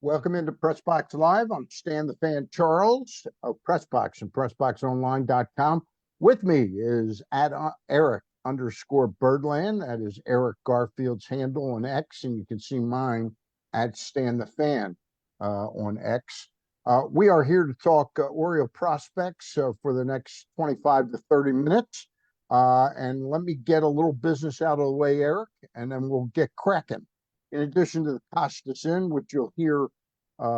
Welcome into PressBox Live. I'm Stan the Fan Charles of PressBox and PressBoxOnline.com. With me is at Eric_Birdland. That is Eric Garfield's handle on X, and you can see mine at Stan the Fan on X. We are here to talk Oriole prospects for the next 25 to 30 minutes. And let me get a little business out of the way, Eric, and then we'll get cracking. In addition to the Costas Inn, which you'll hear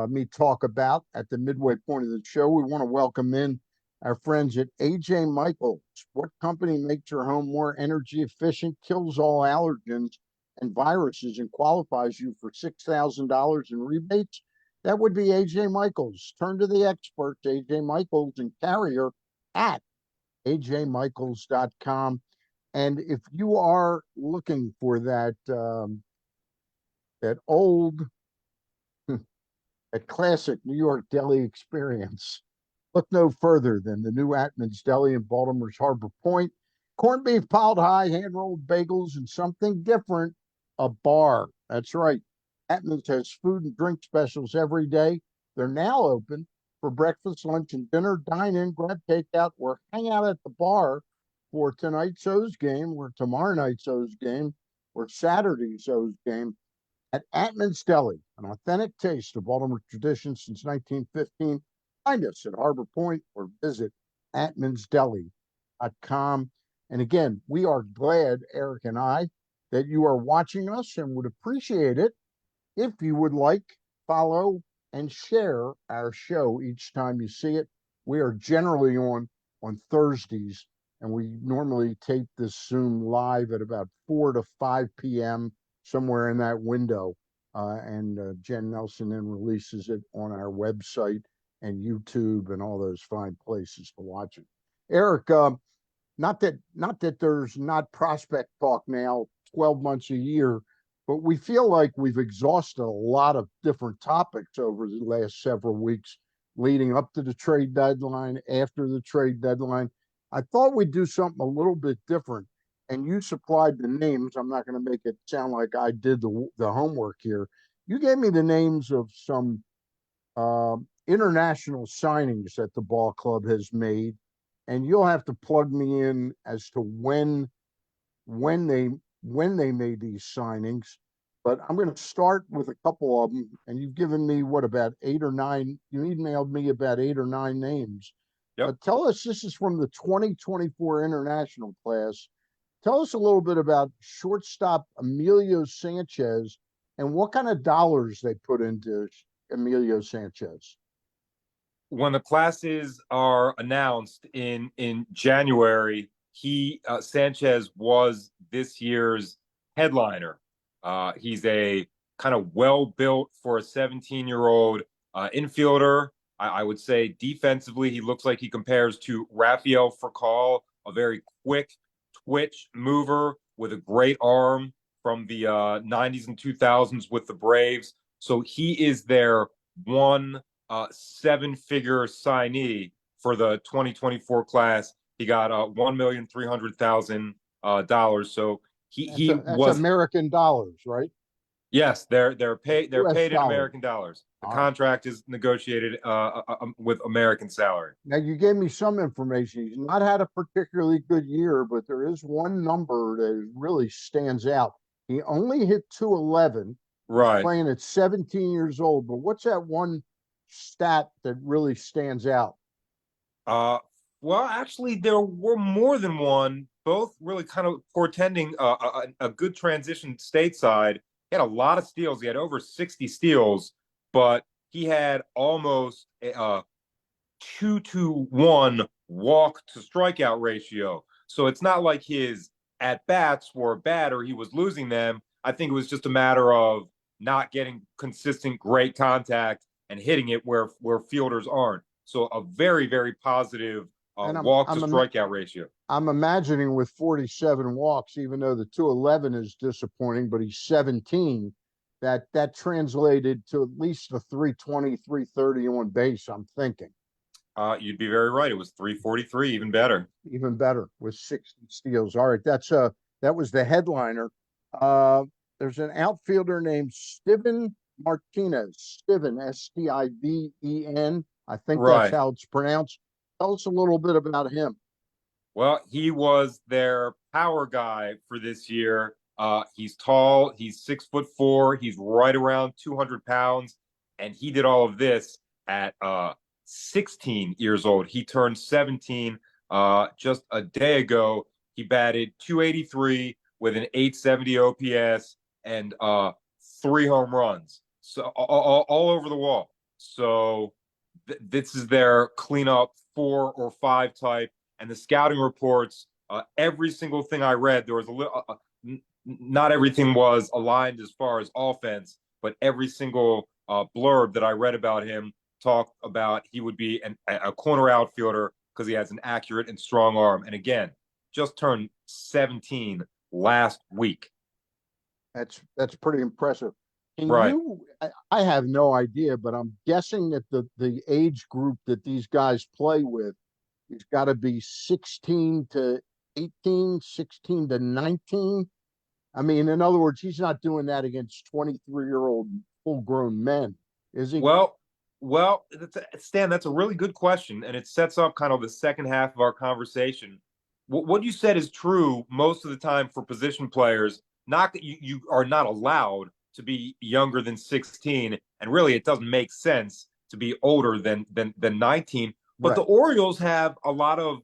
me talk about at the midway point of the show, we want to welcome in our friends at AJ Michaels. What company makes your home more energy efficient, kills all allergens and viruses, and qualifies you for $6,000 in rebates? That would be AJ Michaels. Turn to the experts, AJ Michaels, and Carrier at ajmichaels.com. And if you are looking for that old, that classic New York deli experience, look no further than the new Atman's Deli in Baltimore's Harbor Point. Corned beef piled high, hand-rolled bagels, and something different, a bar. That's right. Atman's has food and drink specials every day. They're now open for breakfast, lunch, and dinner. Dine in, grab takeout, or hang out at the bar for tonight's O's game, or tomorrow night's O's game, or Saturday's O's game at Atman's Deli, an authentic taste of Baltimore tradition since 1915. Find us at Harbor Point or visit atmansdeli.com. And again, we are glad, Eric and I, that you are watching us and would appreciate it if you would like, follow, and share our show each time you see it. We are generally on Thursdays, and we normally tape this Zoom live at about 4 to 5 p.m., somewhere in that window. And Jen Nelson then releases it on our website and YouTube and all those fine places to watch it. Eric, not that there's not prospect talk now 12 months a year, but we feel like we've exhausted a lot of different topics over the last several weeks leading up to the trade deadline, after the trade deadline. I thought we'd do something a little bit different, and you supplied the names. I'm not going to make it sound like I did the homework here. You gave me the names of some international signings that the ball club has made, and you'll have to plug me in as to when they made these signings. But I'm going to start with a couple of them, and you've given me about 8 or 9. You emailed me about 8 or 9 names. Yep. Tell us, this is from the 2024 international class. Tell us a little bit about shortstop Emilio Sanchez and what kind of dollars they put into Emilio Sanchez. When the classes are announced in January, Sanchez was this year's headliner. He's a kind of well-built for a 17-year-old infielder. I would say defensively, he looks like he compares to Rafael Furcal, a very quick twitch mover with a great arm from the 90s and 2000s with the Braves. So he is their one 7-figure signee for the 2024 class. He got $1,300,000. So that's American dollars, right? Yes, they're paid in American dollars. The contract is negotiated with American salary. Now, you gave me some information. He's not had a particularly good year, but there is one number that really stands out. He only hit 211. Right. He's playing at 17 years old. But what's that one stat that really stands out? Well, actually, there were more than one, both really kind of portending a good transition stateside. He had a lot of steals. He had over 60 steals, but he had almost a 2-to-1 walk to strikeout ratio. So it's not like his at-bats were bad or he was losing them. I think it was just a matter of not getting consistent great contact and hitting it where fielders aren't. So a very, very positive walk to strikeout ratio. I'm imagining with 47 walks, even though the 211 is disappointing, but he's 17, that translated to at least a 320, 330 on base, I'm thinking. You'd be very right. It was 343, even better. Even better with 60 steals. All right, that was the headliner. There's an outfielder named Steven Martinez, Stiven, Stiven. I think that's Right. how it's pronounced. Tell us a little bit about him. Well, he was their power guy for this year. He's tall. He's 6'4". He's right around 200 pounds, and he did all of this at 16 years old. He turned 17 just a day ago. He batted 283 with an 870 OPS and 3 home runs, so all over the wall. So this is their cleanup 4 or 5 type, and the scouting reports. Every single thing I read, there was a little. Not everything was aligned as far as offense, but every single blurb that I read about him talked about he would be a corner outfielder because he has an accurate and strong arm. And again, just turned 17 last week. That's pretty impressive. Can Right. you? I have no idea, but I'm guessing that the age group that these guys play with has got to be 16 to 18, 16 to 19. I mean, in other words, he's not doing that against 23-year-old full-grown men, is he? Well, Stan, that's a really good question, and it sets up kind of the second half of our conversation. What you said is true most of the time for position players. Not that you are not allowed to be younger than 16, and really it doesn't make sense to be older than 19. But the Right. Orioles have a lot of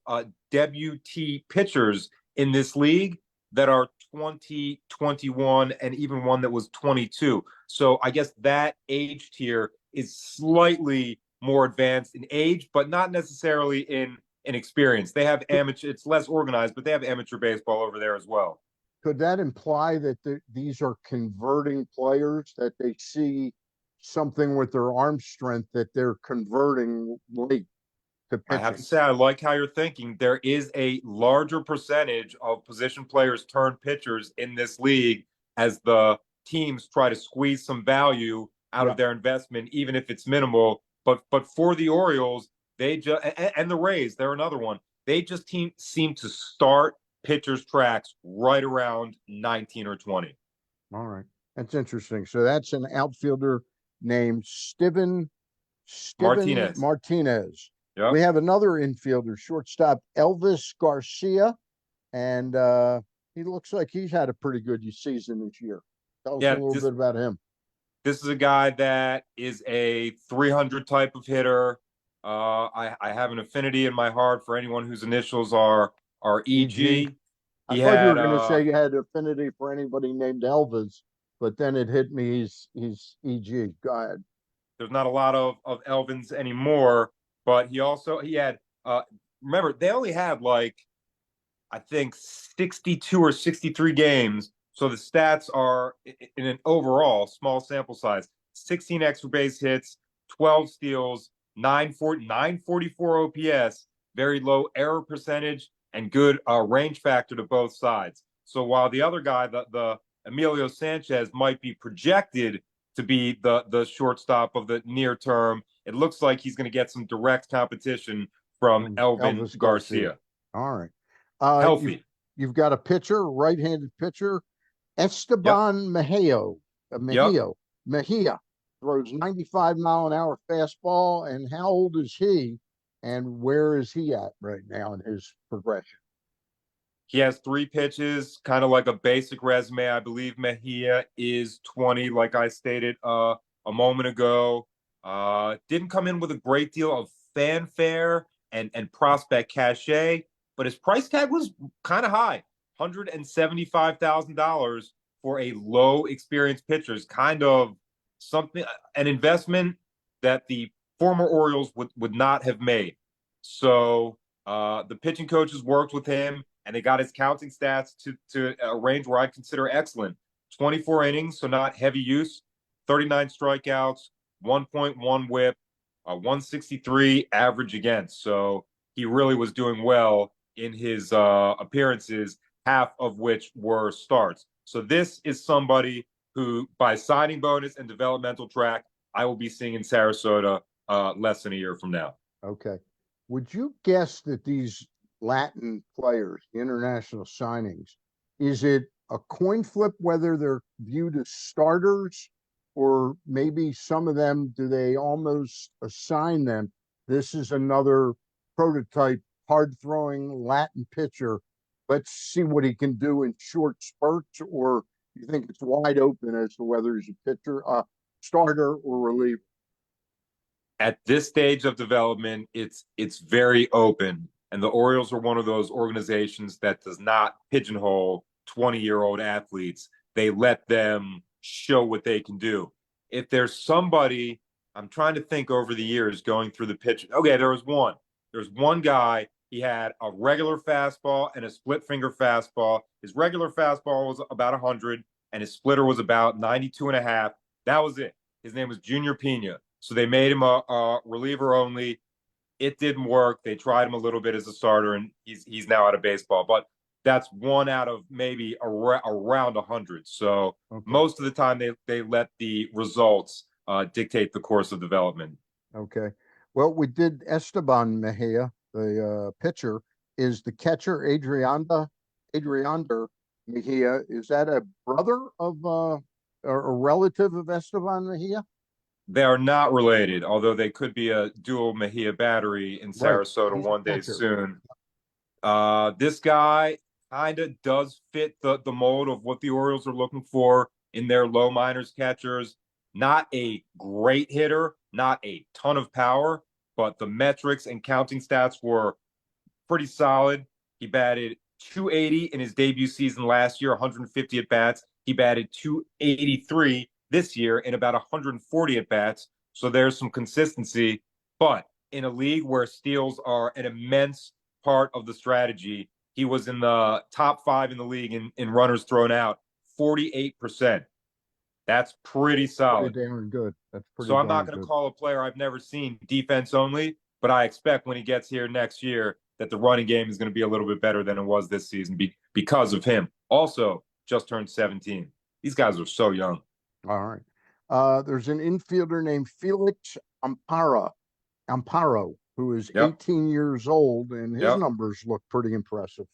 debutee pitchers in this league that are 20, 21, and even one that was 22. So I guess that age tier is slightly more advanced in age, but not necessarily in experience. They have amateur, it's less organized, but they have amateur baseball over there as well. Could that imply that these are converting players, that they see something with their arm strength that they're converting late to I have to pitching? say, I like how you're thinking. There is a larger percentage of position players turn pitchers in this league as the teams try to squeeze some value out Yeah. of their investment, even if it's minimal. But for the Orioles, they just and the Rays, they're another one. They just seem to start pitchers' tracks right around 19 or 20. All right. That's interesting. So that's an outfielder named Stiven Martinez. Martinez. We Yep. have another infielder, shortstop Elvis Garcia, and he looks like he's had a pretty good season this year. Tell us a Yeah, little bit about him. this is a guy that is a 300 type of hitter. I have an affinity in my heart for anyone whose initials are EG. EG. I He thought you were had going to say you had affinity for anybody named Elvis, but then it hit me. He's EG. Go ahead. there's not a lot of Elvins anymore, but he had remember they only had like I think 62 or 63 games. So the stats are in an overall small sample size: 16 extra base hits, 12 steals, 944 OPS, very low error percentage, and good range factor to both sides. So while the other guy, the Emilio Sanchez, might be projected to be the shortstop of the near term, it looks like he's going to get some direct competition from Elvin Elvis Garcia. Garcia. All right. You've Healthy. got a pitcher, right-handed pitcher, Yep. Esteban Mejio. Yep. Mejia throws 95-mile-an-hour fastball. And how old is he? And where is he at right now in his progression? He has 3 pitches, kind of like a basic resume. I believe Mejia is 20, like I stated a moment ago. Didn't come in with a great deal of fanfare and prospect cachet, but his price tag was kind of high, $175,000 for a low experienced pitcher. Is kind of something, an investment that the former Orioles would not have made. So the pitching coaches worked with him and they got his counting stats to a range where I'd consider excellent. 24 innings, so not heavy use, 39 strikeouts, 1.1 whip, 163 average against. So he really was doing well in his appearances, half of which were starts. So this is somebody who, by signing bonus and developmental track, I will be seeing in Sarasota less than a year from now. Okay. Would you guess that these Latin players, the international signings, is it a coin flip whether they're viewed as starters or maybe some of them, do they almost assign them? This is another prototype, hard throwing Latin pitcher. Let's see what he can do in short spurts, or you think it's wide open as to whether he's a pitcher, starter, or reliever? At this stage of development, it's very open. And the Orioles are one of those organizations that does not pigeonhole 20-year-old athletes. They let them show what they can do. If there's somebody, I'm trying to think over the years going through the pitch. Okay, there was one. There's one guy. He had a regular fastball and a split finger fastball. His regular fastball was about 100, and his splitter was about 92 and a half. That was it. His name was Junior Pena. So they made him a reliever only. It didn't work. They tried him a little bit as a starter, and he's now out of baseball. But that's one out of maybe around 100. So most of the time they let the results dictate the course of development. Okay. Well, we did Esteban Mejia, the pitcher. Is the catcher Adriander Mejia? Is that a brother of or a relative of Esteban Mejia? They are not related, although they could be a dual Mejia battery in Right. Sarasota He's a one day catcher. soon. This guy kind of does fit the mold of what the Orioles are looking for in their low minors catchers. Not a great hitter, not a ton of power, but the metrics and counting stats were pretty solid. He batted 280 in his debut season last year, 150 at bats. He batted 283 this year in about 140 at bats. So there's some consistency. But in a league where steals are an immense part of the strategy, he was in the top 5 in the league in runners thrown out, 48%. That's pretty solid. Pretty damn good. That's pretty. So I'm not going to call a player I've never seen defense only, but I expect when he gets here next year that the running game is going to be a little bit better than it was this season because of him. Also, just turned 17. These guys are so young. All right. There's an infielder named Felix Amparo, who is 18 years old, and his numbers look pretty impressive.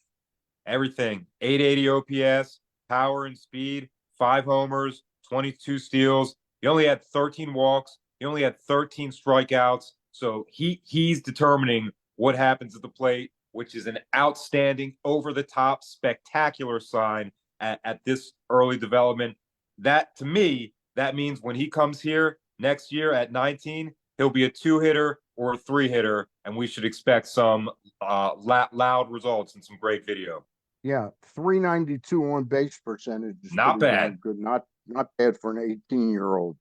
Everything. 880 OPS, power and speed, 5 homers, 22 steals. He only had 13 walks. He only had 13 strikeouts. So he's determining what happens at the plate, which is an outstanding, over-the-top, spectacular sign at this early development. That, to me, that means when he comes here next year at 19, he'll be a 2-hitter or a 3-hitter, and we should expect some loud results and some great video. Yeah, 392 on base percentage is not bad. Good, not bad for an 18-year-old.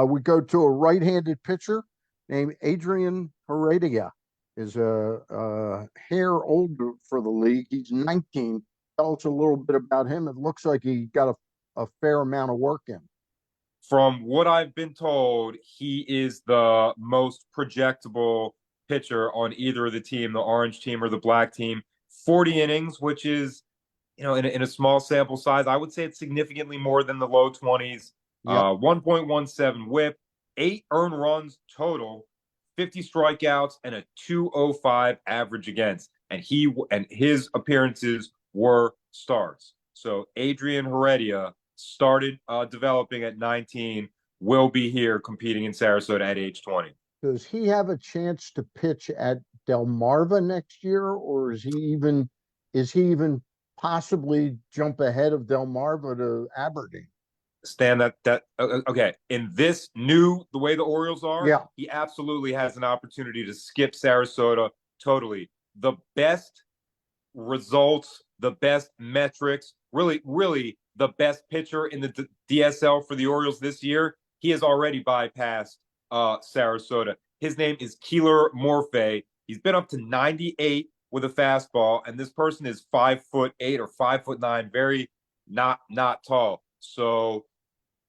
We go to a right-handed pitcher named Adrian Heredia. Is a hair older for the league. He's 19. Tell us a little bit about him. It looks like he got a fair amount of work in. From what I've been told, he is the most projectable pitcher on either of the team, the orange team or the black team. 40 innings, which is, in a small sample size, I would say it's significantly more than the low 20s. 1.17 whip, 8 earned runs total, 50 strikeouts, and a 205 average against. And his appearances were starts. So Adrian Heredia started developing at 19, will be here competing in Sarasota at age 20. Does he have a chance to pitch at Delmarva next year, or is he even possibly jump ahead of Delmarva to Aberdeen? Stan, okay. In this the way the Orioles are, he absolutely has an opportunity to skip Sarasota totally. The best results, the best metrics, really the best pitcher in the DSL for the Orioles this year, he has already bypassed Sarasota. His name is Keeler Morphe. He's been up to 98 with a fastball, and this person is 5'8" or 5'9", very not tall. So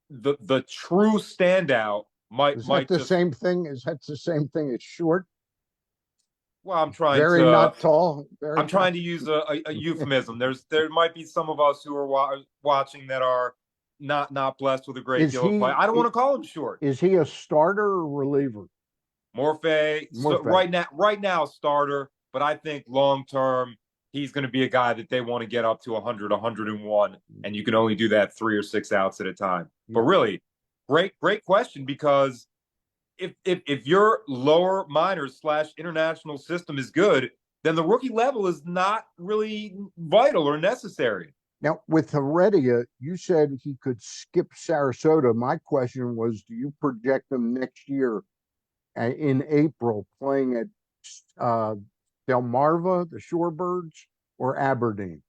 the true standout might the same thing? Is that the same thing as short? Well, I'm trying very not tall. I'm trying to use a euphemism. There might be some of us who are watching that are not blessed with a great deal of play. I don't want to call him short. Is he a starter or reliever? Morphe. So right now starter, but I think long term he's going to be a guy that they want to get up to 100, 101, and you can only do that 3 or 6 outs at a time. But really, Great question, because if your lower minors / international system is good, then the rookie level is not really vital or necessary. Now, with Heredia, you said he could skip Sarasota. My question was, do you project him next year in April playing at uh, Delmarva, the Shorebirds, or Aberdeen?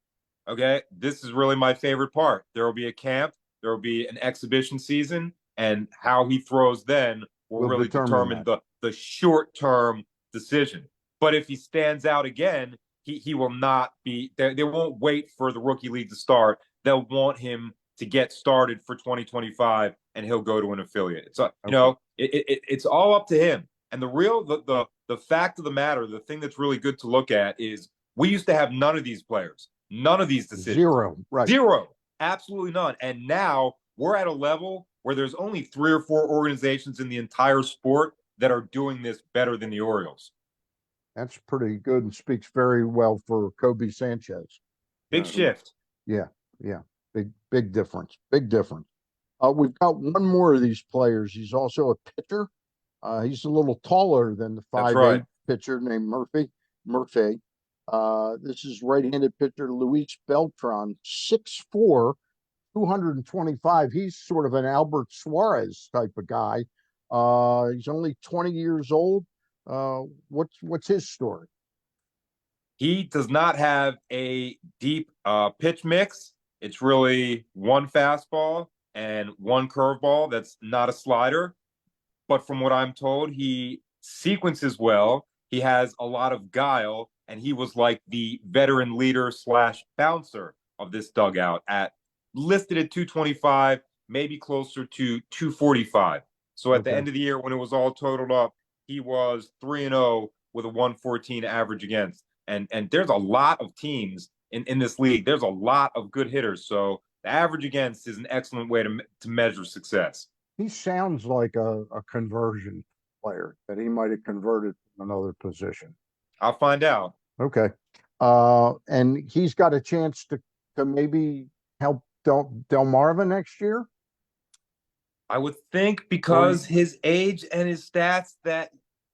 Okay, this is really my favorite part. There will be a camp, there will be an exhibition season, and how he throws then will We'll really determine determine that. the short term decision. But if he stands out again, he will not be. They won't wait for the rookie league to start. They'll want him to get started for 2025, and he'll go to an affiliate. It's Okay. it's all up to him. And the fact of the matter, the thing that's really good to look at is we used to have none of these players, none of these decisions. Zero. Right. Zero. Absolutely none. And now we're at a level where there's only 3 or 4 organizations in the entire sport that are doing this better than the Orioles. That's pretty good and speaks very well for Coby Sanchez. Big shift. Yeah, yeah. Big difference. Big difference. We've got one more of these players. He's also a pitcher. He's a little taller than the That's 5'8" right. pitcher named Murphy. This is right-handed pitcher Luis Beltran, 6'4", 225. He's sort of an Albert Suarez type of guy. He's only 20 years old. What's his story? He does not have a deep pitch mix. It's really one fastball and one curveball that's not a slider. But from what I'm told, he sequences well. He has a lot of guile, and he was like the veteran leader / bouncer of this dugout at listed at 225, maybe closer to 245. So at the Okay. end of the year, when it was all totaled up, he was 3-0 with a 114 average against. And there's a lot of teams in this league. There's a lot of good hitters. So the average against is an excellent way to measure success. He sounds like a conversion player that he might have converted from another position. I'll find out. Okay. And he's got a chance to maybe help Delmarva next year. I would think, because his age and his stats, that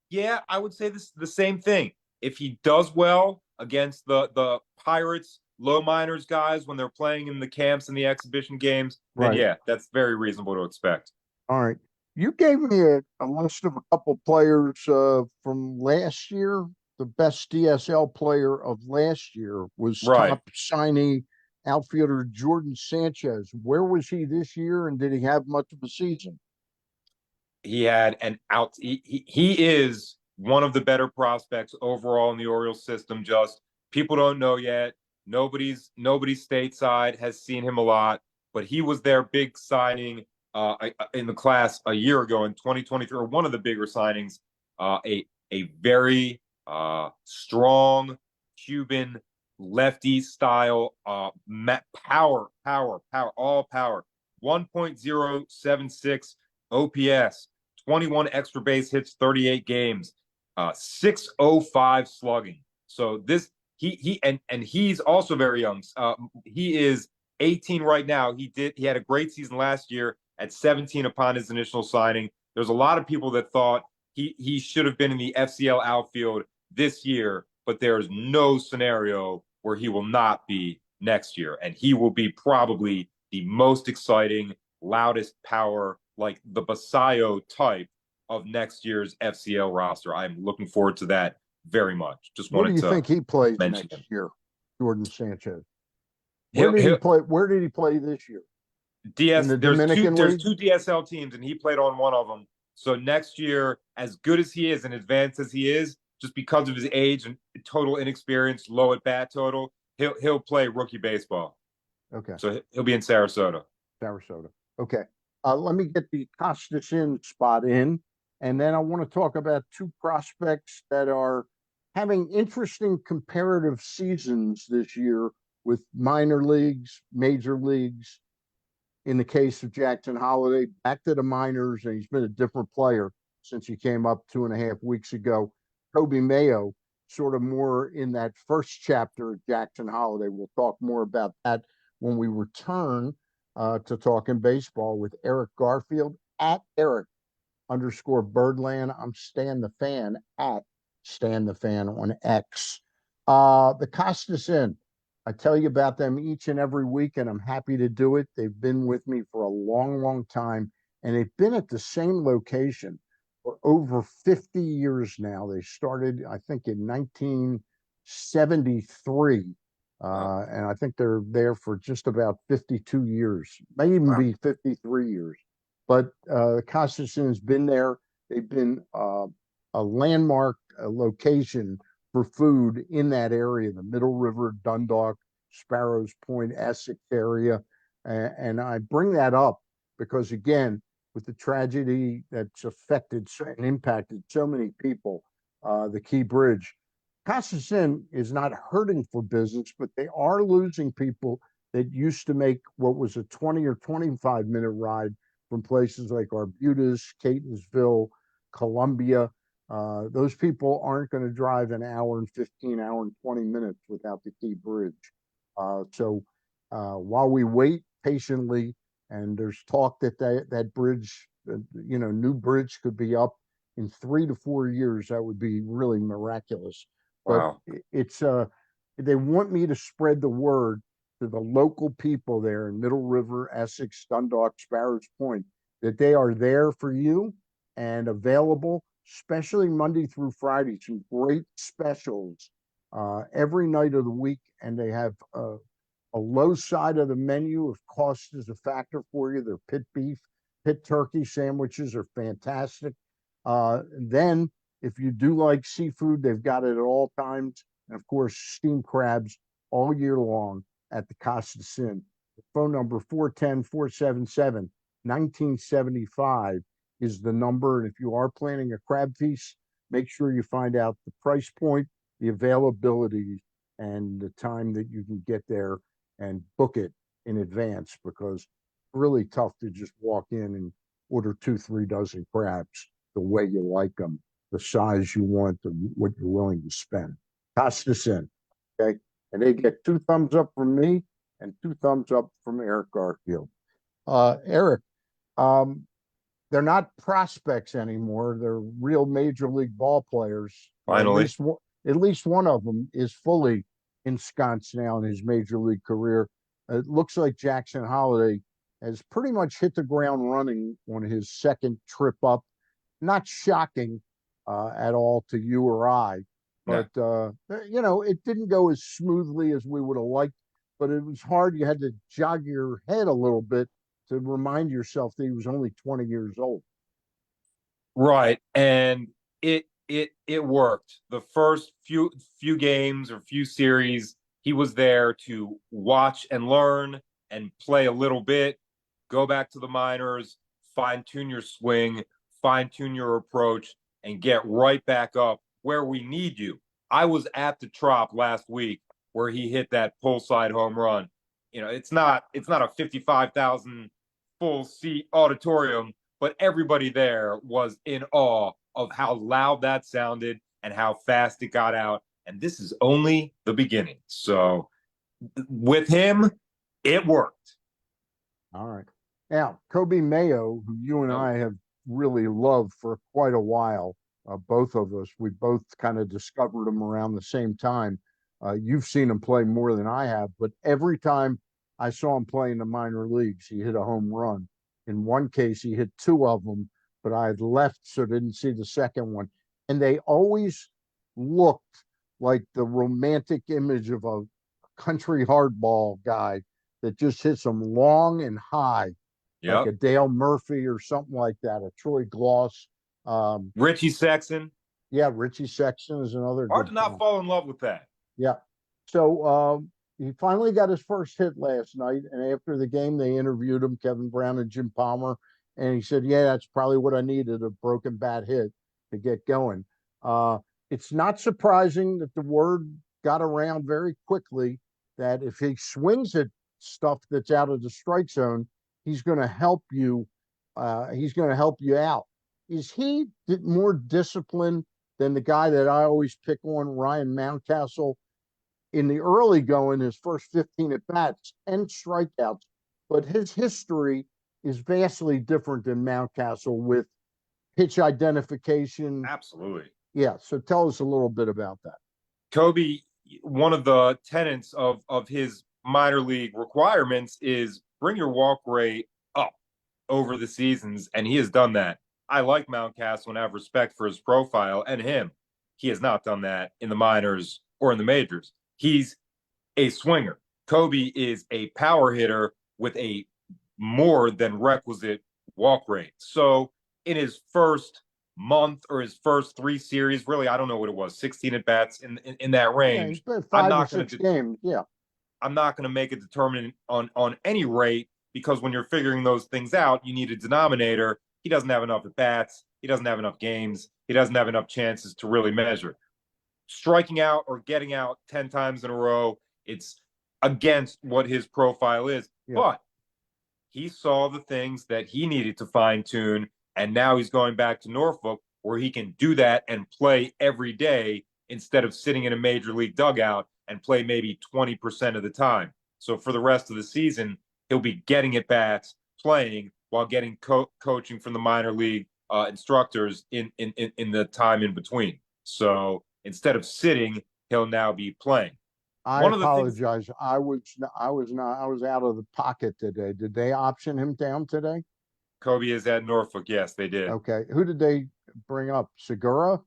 yeah, I would say this the same thing. If he does well against the Pirates low minors guys when they're playing in the camps and the exhibition games, then Right. yeah, that's very reasonable to expect. All right. You gave me a list of a couple players from last year. The best DSL player of last year was Right. top signee outfielder Jordan Sanchez. Where was he this year, and did he have much of a season? He had an out. He is one of the better prospects overall in the Orioles system. Just people don't know yet. Nobody's stateside has seen him a lot, but he was their big signing in the class a year ago in 2023, or one of the bigger signings. A very strong Cuban lefty style power, all power. 1.076 OPS, 21 extra base hits, 38 games, 605 slugging. So this he and he's also very young. He is 18 right now. He had a great season last year at 17 upon his initial signing. There's a lot of people that thought he should have been in the FCL outfield this year, but there's no scenario where he will not be next year, and he will be probably the most exciting, loudest power, like the Basayo type of next year's FCL roster. I'm looking forward to that very much. Just Where do wanted you to think he plays mention him. next year, Jordan Sanchez? Where He'll, did he he'll, play? Where did he play this year? In DS the there's two Dominican there's League? two DSL teams, and he played on one of them. So next year, as good as he is and advanced as he is, just because of his age and total inexperience, low at bat total, he'll play rookie baseball. Okay. So he'll be in Sarasota. Sarasota. Okay. Let me get the Costas in spot in, and then I want to talk about two prospects that are having interesting comparative seasons this year with minor leagues, major leagues. In the case of Jackson Holliday, back to the minors, and he's been a different player since he came up 2.5 weeks ago. Coby Mayo, sort of more in that first chapter of Jackson Holliday. We'll talk more about that when we return to talking baseball with Eric Garfield at Eric_Birdland. I'm Stan the Fan at Stan the Fan on X. The Costas Inn. I tell you about them each and every week, and I'm happy to do it. They've been with me for a long, long time, and they've been at the same location for over 50 years now. They started, I think, in 1973, Wow. and I think they're there for just about 52 years, may even Wow. be 53 years. But Costaston has been there. They've been a landmark location for food in that area, the Middle River, Dundalk, Sparrows Point, Essex area. And I bring that up because, again, with the tragedy that's affected and impacted so many people, the Key Bridge, Costaston is not hurting for business, but they are losing people that used to make what was a 20 or 25-minute ride from places like Arbutus, Catonsville, Columbia. Those people aren't going to drive an hour and 15, hour and 20 minutes without the Key Bridge. So while we wait patiently, and there's talk that that bridge, new bridge could be up in 3 to 4 years, that would be really miraculous. But Wow. it's they want me to spread the word to the local people there in Middle River, Essex, Dundalk, Sparrows Point, that they are there for you and available, especially Monday through Friday. Some great specials every night of the week, and they have a low side of the menu if cost is a factor for you. Their pit beef, pit turkey sandwiches are fantastic. Then, if you do like seafood, they've got it at all times. And of course, steamed crabs all year long at the Costa Sin. The phone number 410-477-1975 is the number. And if you are planning a crab feast, make sure you find out the price point, the availability, and the time that you can get there and book it in advance, because it's really tough to just walk in and order 2, 3 dozen crabs the way you like them, the size you want, what you're willing to spend. Costas Inn, okay? And they get 2 thumbs up from me and 2 thumbs up from Eric Garfield. Eric, um, they're not prospects anymore. They're real major league ball players. Finally. At least one of them is fully ensconced now in his major league career. It looks like Jackson Holliday has pretty much hit the ground running on his second trip up. Not shocking at all to you or I, No. but it didn't go as smoothly as we would have liked. But it was hard. You had to jog your head a little bit to remind yourself that he was only 20 years old. Right. And it worked. The first few games or few series, he was there to watch and learn and play a little bit, go back to the minors, fine-tune your swing, fine-tune your approach, and get right back up where we need you. I was at the Trop last week where he hit that pull side home run. It's not a 55,000 full seat auditorium, but everybody there was in awe of how loud that sounded and how fast it got out. And this is only the beginning. So with him, it worked. All right. Now, Coby Mayo, who you and I have really loved for quite a while, both of us, we both kind of discovered him around the same time. You've seen him play more than I have, but every time I saw him play in the minor leagues, he hit a home run. In one case, he hit 2 of them, but I had left, so didn't see the second one. And they always looked like the romantic image of a country hardball guy that just hits them long and high, like Yep. a Dale Murphy or something like that, a Troy Gloss. Richie Sexton. Yeah, Richie Sexton is another Hard good to not fall in love with that. Yeah. So he finally got his first hit last night. And after the game, they interviewed him, Kevin Brown and Jim Palmer. And he said, yeah, that's probably what I needed, a broken bat hit to get going. It's not surprising that the word got around very quickly that if he swings at stuff that's out of the strike zone, he's going to help you. He's going to help you out. Is he more disciplined than the guy that I always pick on, Ryan Mountcastle? In the early going, his first 15 at bats and strikeouts, but his history is vastly different than Mountcastle with pitch identification. Absolutely. Yeah. So tell us a little bit about that. Coby, one of the tenets of his minor league requirements is bring your walk rate up over the seasons, and he has done that. I like Mountcastle and have respect for his profile and him. He has not done that in the minors or in the majors. He's a swinger. Coby is a power hitter with a more than requisite walk rate. So in his first month or his first 3 series, really, I don't know what it was, 16 at bats in that Yeah, he's range. been I'm 5 or 6 games. Yeah. I'm not going to make a determinant on any rate because when you're figuring those things out, you need a denominator. He doesn't have enough at bats. He doesn't have enough games. He doesn't have enough chances to really measure. Striking out or getting out 10 times in a row, it's against what his profile is. Yeah. But he saw the things that he needed to fine tune, and now he's going back to Norfolk where he can do that and play every day instead of sitting in a major league dugout and play maybe 20% of the time. So for the rest of the season, he'll be getting at bats, playing while getting coaching from the minor league instructors in the time in between. So instead of sitting, he'll now be playing. I One of the things, apologize. I was out of the pocket today. Did they option him down today? Coby is at Norfolk. Yes, they did. Okay. Who did they bring up? Segura?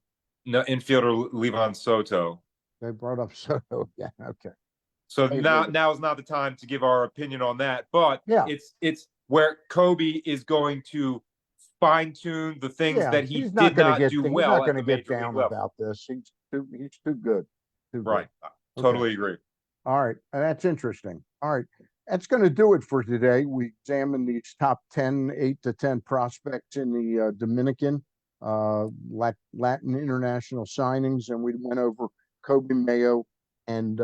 No, infielder Levon Soto. They brought up Soto. Yeah. Okay. So Hey, now is not the time to give our opinion on that, but yeah. It's where Coby is going to fine tune the things Yeah. that he He's not did going to not get do he's not well at going the to get major league down level. about this. He's too good. Too Right. good. Totally Okay. agree. All right. That's interesting. All right. That's going to do it for today. We examined these top 10, 8 to 10 prospects in the Dominican, Latin international signings, and we went over Coby Mayo and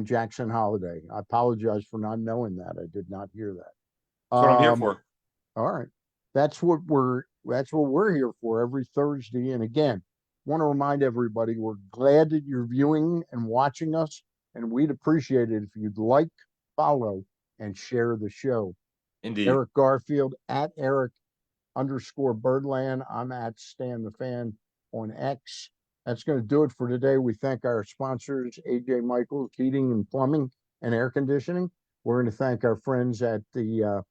Jackson Holliday. I apologize for not knowing that. I did not hear that. That's what I'm here for. All right. That's what we're here for every Thursday. And again, want to remind everybody we're glad that you're viewing and watching us, and we'd appreciate it if you'd like, follow, and share the show. Indeed. Eric Garfield at Eric_Birdland. I'm at Stan the Fan on X. That's going to do it for today. We thank our sponsors, AJ Michaels, Heating and Plumbing and Air Conditioning. We're going to thank our friends at the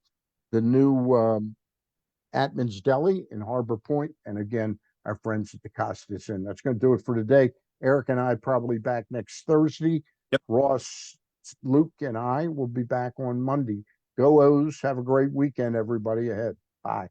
new Atman's Deli in Harbor Point, and again, our friends at the Costas Inn. That's going to do it for today. Eric and I probably back next Thursday. Yep. Ross, Luke, and I will be back on Monday. Go O's. Have a great weekend, everybody ahead. Bye.